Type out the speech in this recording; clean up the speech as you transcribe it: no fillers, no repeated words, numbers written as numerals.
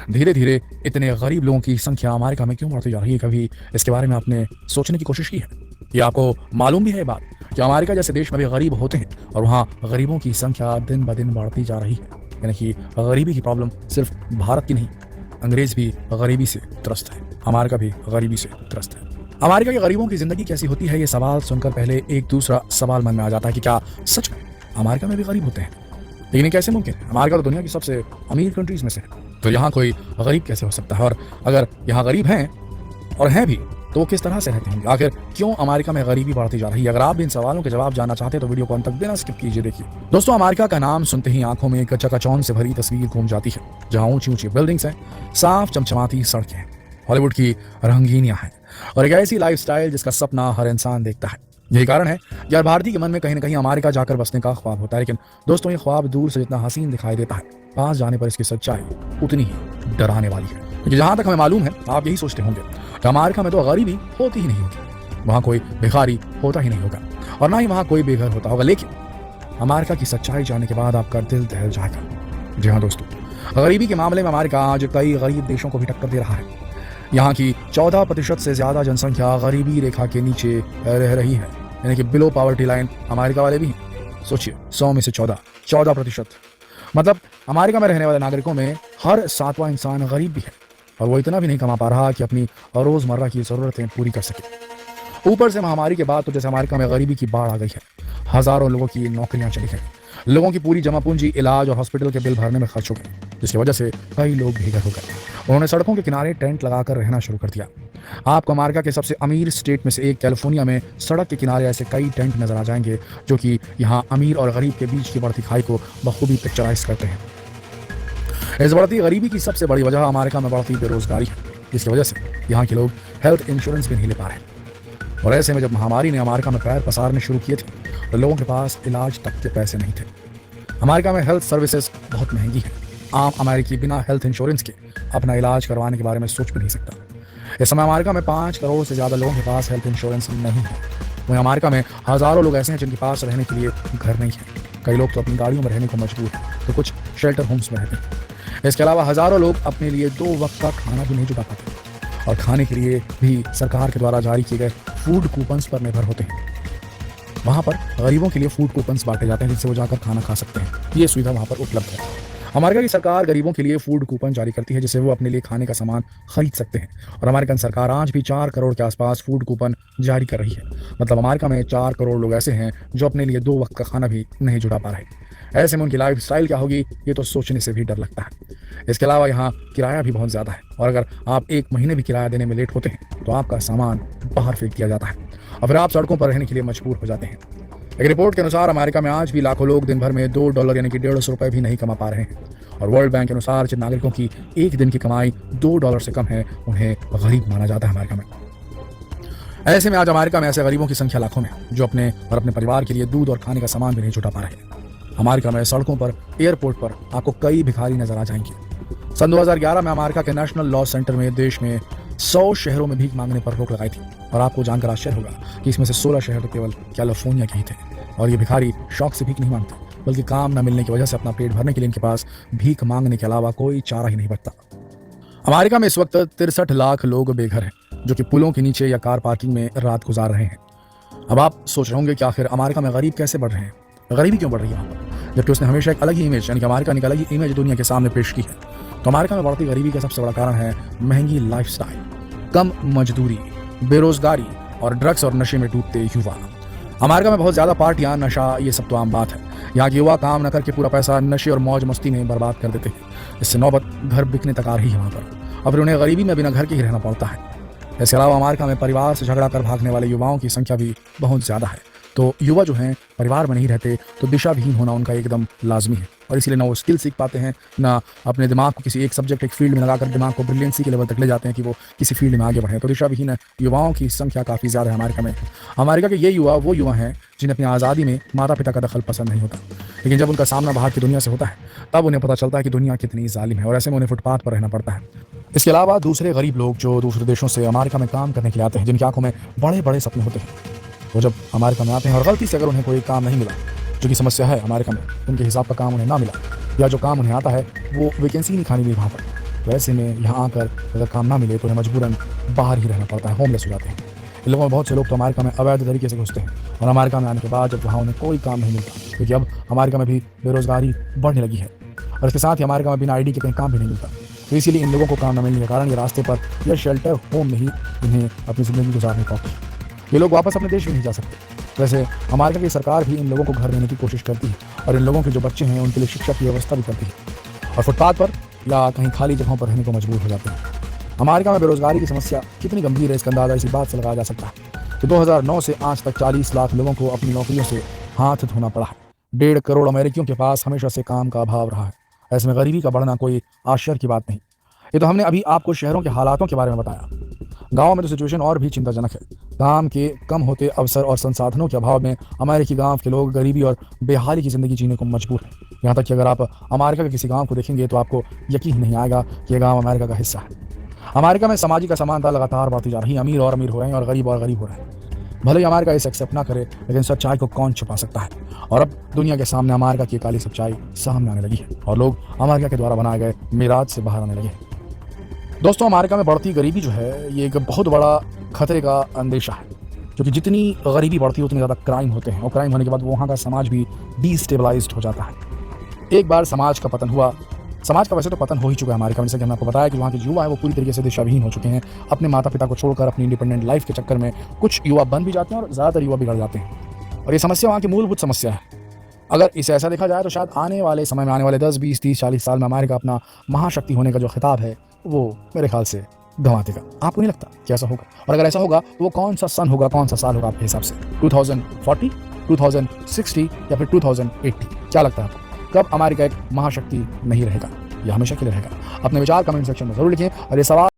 धीरे धीरे इतने गरीब लोगों की संख्या अमेरिका में क्यों बढ़ती जा रही है? कभी इसके बारे में आपने सोचने की कोशिश की है? या आपको मालूम भी है ये बात कि अमेरिका जैसे देश में भी गरीब होते हैं और वहाँ गरीबों की संख्या दिन ब दिन बढ़ती जा रही है। यानी कि गरीबी की प्रॉब्लम सिर्फ भारत की नहीं, अंग्रेज भी गरीबी से त्रस्त है, अमेरिका भी गरीबी से त्रस्त है। अमेरिका के गरीबों की जिंदगी कैसी होती है, ये सवाल सुनकर पहले एक दूसरा सवाल मन में आ जाता है कि क्या सच में अमेरिका में भी गरीब होते हैं? लेकिन ये कैसे मुमकिन है? अमेरिका तो दुनिया की सबसे अमीर कंट्रीज में से है, तो यहाँ कोई गरीब कैसे हो सकता है? और अगर यहाँ गरीब हैं और हैं भी तो वो किस तरह से रहते होंगे? आखिर क्यों अमेरिका में गरीबी बढ़ती जा रही है? अगर आप भी इन सवालों के जवाब जानना चाहते हैं तो वीडियो को अंत तक बिना स्किप कीजिए देखिए। दोस्तों, अमेरिका का नाम सुनते ही आंखों में एक चकाचौंध से भरी तस्वीर घूम जाती है, जहाँ ऊंची ऊंची बिल्डिंग्स हैं, साफ चमचमाती सड़कें हैं, हॉलीवुड की रंगीनियां हैं और एक ऐसी लाइफस्टाइल जिसका सपना हर इंसान देखता है। यही कारण है कि हर भारतीय के मन में कहीं ना कहीं अमेरिका जाकर बसने का ख्वाब होता है। लेकिन दोस्तों, ये ख्वाब दूर से जितना हसीन दिखाई देता है, पास जाने पर इसकी सच्चाई उतनी ही डराने वाली है। क्योंकि जहां तक हमें मालूम है, आप यही सोचते होंगे कि अमेरिका में तो गरीबी होती ही नहीं होगी, वहां कोई भिखारी होता ही नहीं होगा और ना ही वहां कोई बेघर होता होगा। लेकिन अमेरिका की सच्चाई जानने के बाद आपका दिल दहल जाएगा। जी हाँ दोस्तों, गरीबी के मामले में अमेरिका आज कई गरीब देशों को भी टक्कर दे रहा है। यहाँ की 14% से ज्यादा जनसंख्या गरीबी रेखा के नीचे रह रही है, यानी कि बिलो पॉवर्टी लाइन अमेरिका वाले भी हैं। सोचिए, 100 में से 14%, मतलब अमेरिका में रहने वाले नागरिकों में हर 7वां इंसान गरीब भी है और वो इतना भी नहीं कमा पा रहा कि अपनी रोजमर्रा की जरूरतें पूरी कर सके। ऊपर से महामारी के बाद तो जैसे अमेरिका में गरीबी की बाढ़ आ गई है, हजारों लोगों की नौकरियां चली गई, लोगों की पूरी जमा पूंजी इलाज और हॉस्पिटल के बिल भरने में खर्च हो गई, जिसकी वजह से कई लोग बेघर हो गए। उन्होंने सड़कों के किनारे टेंट लगाकर रहना शुरू कर दिया। आपको अमेरिका के सबसे अमीर स्टेट में से एक कैलिफोर्निया में सड़क के किनारे ऐसे कई टेंट नजर आ जाएंगे जो कि यहाँ अमीर और गरीब के बीच की बढ़ती खाई को बखूबी पिक्चराइज करते हैं। इस बढ़ती गरीबी की सबसे बड़ी वजह अमेरिका में बढ़ती बेरोजगारी है, जिसकी वजह से यहाँ के लोग हेल्थ इंश्योरेंस भी नहीं ले पा रहे। और ऐसे में जब महामारी ने अमेरिका में पैर पसारने शुरू किए थे तो लोगों के पास इलाज तक के पैसे नहीं थे। अमेरिका में हेल्थ सर्विसेज बहुत महंगी है। आम अमेरिकी बिना हेल्थ इंश्योरेंस के अपना इलाज करवाने के बारे में सोच भी नहीं सकता। इस समय अमेरिका में 5 करोड़ से ज्यादा लोगों के पास हेल्थ इंश्योरेंस नहीं है। वहीं अमेरिका में हजारों लोग ऐसे हैं जिनके पास रहने के लिए घर नहीं है। कई लोग तो अपनी गाड़ियों में रहने को मजबूर हैं, तो कुछ शेल्टर होम्स में रहते हैं। इसके अलावा हजारों लोग अपने लिए 2 वक्त का खाना भी नहीं जुटा पाते और खाने के लिए भी सरकार के द्वारा जारी किए गए फूड कूपन्स पर निर्भर होते हैं। वहाँ पर गरीबों के लिए फूड कूपन्स बांटे जाते हैं जिससे वो जाकर खाना खा सकते हैं। ये सुविधा वहाँ पर उपलब्ध है। अमेरिका की सरकार गरीबों के लिए फूड कूपन जारी करती है जिससे वो अपने लिए खाने का सामान खरीद सकते हैं और अमेरिकन सरकार आज भी 4 करोड़ के आसपास फूड कूपन जारी कर रही है। मतलब अमेरिका में 4 करोड़ लोग ऐसे हैं जो अपने लिए 2 वक्त का खाना भी नहीं जुटा पा रहे। ऐसे में उनकी लाइफ स्टाइल क्या होगी, ये तो सोचने से भी डर लगता है। इसके अलावा यहाँ किराया भी बहुत ज़्यादा है और अगर आप 1 महीने भी किराया देने में लेट होते हैं तो आपका सामान बाहर फेंक दिया जाता है और फिर आप सड़कों पर रहने के लिए मजबूर हो जाते हैं। एक रिपोर्ट के अनुसार अमेरिका में आज भी लाखों लोग दिन भर में $2 यानी कि 150 रुपए भी नहीं कमा पा रहे हैं और वर्ल्ड बैंक के अनुसार जिन नागरिकों की एक दिन की कमाई $2 से कम है उन्हें गरीब माना जाता है अमेरिका में। ऐसे में आज अमेरिका में ऐसे गरीबों की संख्या लाखों में जो अपने और अपने परिवार के लिए दूध और खाने का सामान भी नहीं जुटा पा रहे। अमेरिका में सड़कों पर, एयरपोर्ट पर आपको कई भिखारी नजर आ जाएंगे। सन 2011 में अमेरिका के नेशनल लॉ सेंटर में देश में 100 शहरों में भीख मांगने पर रोक लगाई थी और आपको जानकर आश्चर्य होगा कि इसमें से 16 शहर तो केवल कैलिफोर्निया के ही थे। और ये भिखारी शौक से भीख नहीं मांगते, बल्कि काम न मिलने की वजह से अपना पेट भरने के लिए इनके पास भीख मांगने के अलावा कोई चारा ही नहीं बचता। अमेरिका में इस वक्त 63 लाख लोग बेघर हैं जो कि पुलों के नीचे या कार पार्किंग में रात गुजार रहे हैं। अब आप सोच रहे होंगे कि आखिर अमेरिका में गरीब कैसे बढ़ रहे हैं, गरीबी क्यों बढ़ रही है वहाँ पर, जबकि उसने हमेशा एक अलग ही इमेज यानी कि अमेरिका ने एक अलग ही इमेज दुनिया के सामने पेश की है। तो अमेरिका में बढ़ती गरीबी का सबसे बड़ा कारण है महंगी लाइफस्टाइल, कम मजदूरी, बेरोजगारी और ड्रग्स और नशे में डूबते युवा। अमेरिका में बहुत ज्यादा पार्टियां, नशा, ये सब तो आम बात है। यहाँ के युवा काम न करके पूरा पैसा नशे और मौज मस्ती में बर्बाद कर देते हैं। इससे नौबत घर बिकने तक आ रही है वहाँ पर और फिर उन्हें गरीबी में बिना घर के ही रहना पड़ता है। इसके अलावा अमेरिका में परिवार से झगड़ा कर भागने वाले युवाओं की संख्या भी बहुत ज्यादा है। तो युवा जो हैं परिवार में नहीं रहते तो दिशाविहीन होना उनका एकदम लाजमी है और इसीलिए ना वो स्किल सीख पाते हैं, ना अपने दिमाग को किसी एक सब्जेक्ट, एक फील्ड में लगाकर दिमाग को ब्रिलियंसी के लेवल तक ले जाते हैं कि वो किसी फील्ड में आगे बढ़े। तो दिशाविहीन युवाओं की संख्या काफ़ी ज़्यादा है अमेरिका में। अमेरिका के ये युवा वो युवा हैं जिन्हें अपनी आज़ादी में माता पिता का दखल पसंद नहीं होता, लेकिन जब उनका सामना बाहर की दुनिया से होता है तब उन्हें पता चलता है कि दुनिया कितनी जालिम है और ऐसे में उन्हें फुटपाथ पर रहना पड़ता है। इसके अलावा दूसरे गरीब लोग जो दूसरे देशों से अमेरिका में काम करने के लिए आते हैं, जिनकी आंखों में बड़े बड़े सपने होते हैं, वो जब अमेरिका में आते हैं और गलती से अगर उन्हें कोई काम नहीं मिला, जो कि समस्या है अमेरिका में, उनके हिसाब का काम उन्हें ना मिला या जो काम उन्हें आता है वो वैकेंसी नहीं खानी मिली वहाँ पर, तो ऐसे में यहाँ आकर अगर काम ना मिले तो उन्हें मजबूरन बाहर ही रहना पड़ता है, होमलेस हो जाते हैं। इन लोगों में बहुत से लोग तो अमेरिका में अवैध तरीके से घुसते हैं और अमेरिका में आने के बाद जब वहाँ उन्हें कोई काम नहीं मिलता, क्योंकि अब अमेरिका में भी बेरोजगारी बढ़ने लगी है और इसके साथ ही अमेरिका में बिना आईडी के कहीं काम भी नहीं मिलता। तो इसीलिए इन लोगों को काम न मिलने के कारण ये रास्ते पर या शेल्टर होम में ही इन्हें अपनी ज़िंदगी गुजारनी पड़ती है। ये लोग वापस अपने देश भी नहीं जा सकते। वैसे अमेरिका की सरकार भी इन लोगों को घर देने की कोशिश करती है और इन लोगों के जो बच्चे हैं उनके लिए शिक्षा की व्यवस्था भी करती है और फुटपाथ पर या कहीं खाली जगहों पर रहने को मजबूर हो जाते हैं। अमेरिका में बेरोजगारी की समस्या कितनी गंभीर है इसका अंदाजा इसी बात से लगाया जा सकता है कि 2009 से आज तक 40 लाख लोगों को अपनी नौकरियों से हाथ धोना पड़ा है। 1.5 करोड़ अमेरिकियों के पास हमेशा से काम का अभाव रहा है। ऐसे में गरीबी का बढ़ना कोई आश्चर्य की बात नहीं। ये तो हमने अभी आपको शहरों के हालातों के बारे में बताया। गाँव में तो सिचुएशन और भी चिंताजनक है। काम के कम होते अवसर और संसाधनों के अभाव में अमेरिकी गांव के लोग गरीबी और बेहाली की ज़िंदगी जीने को मजबूर हैं। यहाँ तक कि अगर आप अमेरिका के किसी गांव को देखेंगे तो आपको यकीन नहीं आएगा कि यह गांव अमेरिका का हिस्सा है। अमेरिका में सामाजिक असमानता लगातार बढ़ती जा रही है। अमीर और अमीर हो रहे हैं और गरीब हो रहे हैं। भले ही अमेरिका इसे एक्सेप्ट ना करे, लेकिन सच्चाई को कौन छुपा सकता है। और अब दुनिया के सामने अमेरिका की काली सच्चाई सामने आने लगी है और लोग अमेरिका के द्वारा बनाए गए मिराज से बाहर आने लगे हैं। दोस्तों, अमेरिका में बढ़ती गरीबी जो है ये एक बहुत बड़ा खतरे का अंदेशा है, क्योंकि जितनी गरीबी बढ़ती है उतनी ज़्यादा क्राइम होते हैं और क्राइम होने के बाद वहाँ का समाज भी डिस्टेबलाइज्ड हो जाता है। एक बार समाज का पतन हुआ, समाज का वैसे तो पतन हो ही चुका है अमेरिका में। जैसे कि हमने आपको बताया कि वहाँ के युवा है वो पूरी तरीके से दिशाविहीन हो चुके हैं। अपने माता पिता को छोड़कर अपनी इंडिपेंडेंट लाइफ के चक्कर में कुछ युवा बन भी जाते हैं और ज़्यादातर युवा बिगड़ जाते हैं और ये समस्या वहाँ की मूलभूत समस्या है। अगर इसे ऐसा देखा जाए तो शायद आने वाले समय में, आने वाले 10, 20, 30, 40 साल में अमेरिका अपना महाशक्ति होने का जो खिताब है वो मेरे ख्याल से गंवा देगा। आपको नहीं लगता कि ऐसा होगा? और अगर ऐसा होगा तो वो कौन सा सन होगा, कौन सा साल होगा आपके हिसाब से? 2040, 2060 या फिर 2080? क्या लगता है आपको? कब अमेरिका एक महाशक्ति नहीं रहेगा या हमेशा के लिए रहेगा? अपने विचार कमेंट सेक्शन में जरूर लिखें और ये सवाल